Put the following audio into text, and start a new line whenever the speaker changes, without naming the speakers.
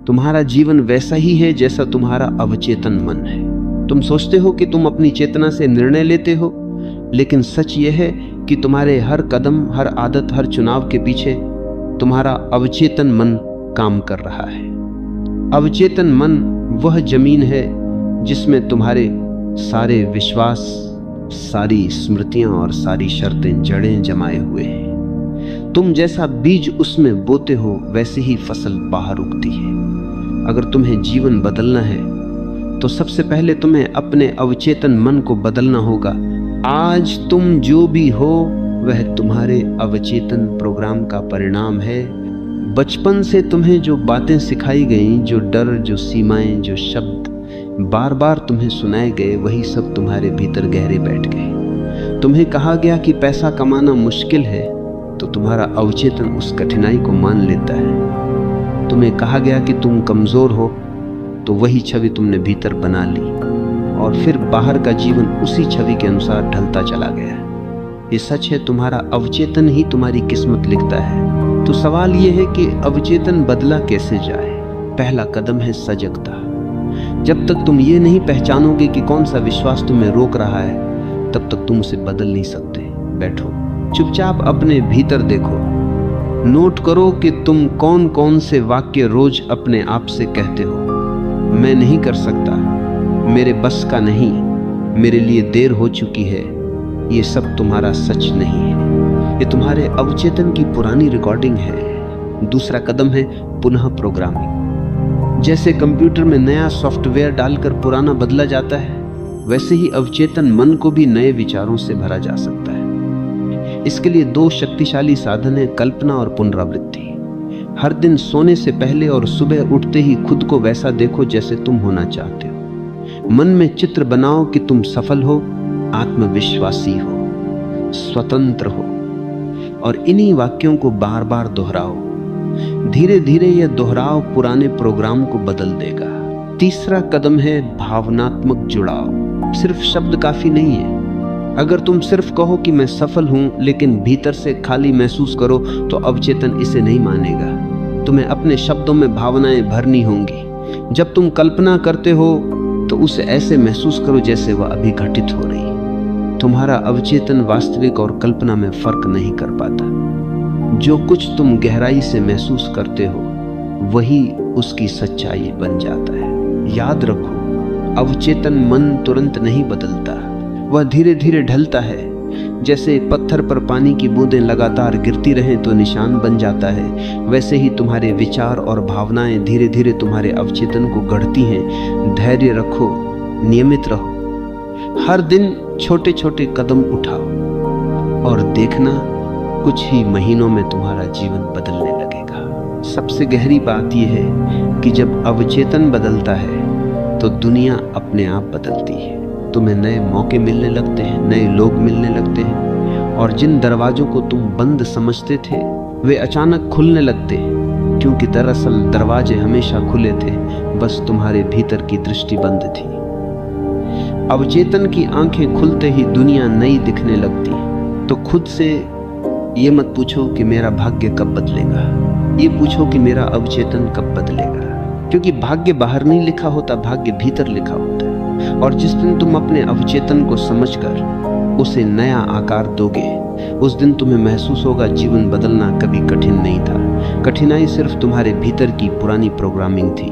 तुम्हारा जीवन वैसा ही है जैसा तुम्हारा अवचेतन मन है। तुम सोचते हो कि तुम अपनी चेतना से निर्णय लेते हो, लेकिन सच यह है कि तुम्हारे हर कदम, हर आदत, हर चुनाव के पीछे तुम्हारा अवचेतन मन काम कर रहा है। अवचेतन मन वह जमीन है जिसमें तुम्हारे सारे विश्वास, सारी स्मृतियां और सारी शर्तें जड़ें जमाए हुए हैं। तुम जैसा बीज उसमें बोते हो वैसे ही फसल बाहर उगती है। अगर तुम्हें जीवन बदलना है तो सबसे पहले तुम्हें अपने अवचेतन मन को बदलना होगा। आज तुम जो भी हो वह तुम्हारे अवचेतन प्रोग्राम का परिणाम है। बचपन से तुम्हें जो बातें सिखाई गईं, जो डर, जो सीमाएं, जो शब्द बार बार तुम्हें सुनाए गए, वही सब तुम्हारे भीतर गहरे बैठ गए। तुम्हें कहा गया कि पैसा कमाना मुश्किल है, तो तुम्हारा अवचेतन उस कठिनाई को मान लेता है। तुम्हें कहा गया कि तुम कमजोर हो, तो वही छवि तुमने भीतर बना ली और फिर बाहर का जीवन उसी छवि के अनुसार ढलता चला गया। ये सच है, तुम्हारा अवचेतन ही तुम्हारी किस्मत लिखता है। तो सवाल ये है कि अवचेतन बदला कैसे जाए। पहला कदम है सजगता। जब तक तुम ये नहीं पहचानोगे कि कौन सा विश्वास तुम्हें रोक रहा है, तब तक तुम उसे बदल नहीं सकते। बैठो, चुपचाप अपने भीतर देखो। नोट करो कि तुम कौन कौन से वाक्य रोज अपने आप से कहते हो। मैं नहीं कर सकता, मेरे बस का नहीं, मेरे लिए देर हो चुकी है। ये सब तुम्हारा सच नहीं है, ये तुम्हारे अवचेतन की पुरानी रिकॉर्डिंग है। दूसरा कदम है पुनः प्रोग्रामिंग। जैसे कंप्यूटर में नया सॉफ्टवेयर डालकर पुराना बदला जाता है, वैसे ही अवचेतन मन को भी नए विचारों से भरा जा सकता है। इसके लिए दो शक्तिशाली साधन है, कल्पना और पुनरावृत्ति। हर दिन सोने से पहले और सुबह उठते ही खुद को वैसा देखो जैसे तुम होना चाहते हो। मन में चित्र बनाओ कि तुम सफल हो, आत्मविश्वासी हो, स्वतंत्र हो, और इन्हीं वाक्यों को बार बार दोहराओ। धीरे धीरे यह दोहराव पुराने प्रोग्राम को बदल देगा। तीसरा कदम है भावनात्मक जुड़ाव। सिर्फ शब्द काफी नहीं है। अगर तुम सिर्फ कहो कि मैं सफल हूं, लेकिन भीतर से खाली महसूस करो, तो अवचेतन इसे नहीं मानेगा। तुम्हें अपने शब्दों में भावनाएं भरनी होंगी। जब तुम कल्पना करते हो तो उसे ऐसे महसूस करो जैसे वह अभी घटित हो रही। तुम्हारा अवचेतन वास्तविक और कल्पना में फर्क नहीं कर पाता। जो कुछ तुम गहराई से महसूस करते हो वही उसकी सच्चाई बन जाता है। याद रखो, अवचेतन मन तुरंत नहीं बदलता, वह धीरे धीरे ढलता है। जैसे पत्थर पर पानी की बूंदें लगातार गिरती रहें तो निशान बन जाता है, वैसे ही तुम्हारे विचार और भावनाएं धीरे धीरे तुम्हारे अवचेतन को गढ़ती हैं। धैर्य रखो, नियमित रहो, हर दिन छोटे छोटे कदम उठाओ और देखना कुछ ही महीनों में तुम्हारा जीवन बदलने लगेगा। सबसे गहरी बात यह है कि जब अवचेतन बदलता है तो दुनिया अपने आप बदलती है। तुम्हें नए मौके मिलने लगते हैं, नए लोग मिलने लगते हैं, और जिन दरवाजों को तुम बंद समझते थे वे अचानक खुलने लगते हैं, क्योंकि दरअसल दरवाजे हमेशा खुले थे, बस तुम्हारे भीतर की दृष्टि बंद थी। अवचेतन की आंखें खुलते ही दुनिया नई दिखने लगती। तो खुद से ये मत पूछो कि मेरा भाग्य कब बदलेगा, ये पूछो कि मेरा अवचेतन कब बदलेगा। क्योंकि भाग्य बाहर नहीं लिखा होता, भाग्य भीतर लिखा होता है। और जिस दिन तुम अपने अवचेतन को समझकर उसे नया आकार दोगे, उस दिन तुम्हें महसूस होगा जीवन बदलना कभी कठिन नहीं था। कठिनाई सिर्फ तुम्हारे भीतर की पुरानी प्रोग्रामिंग थी।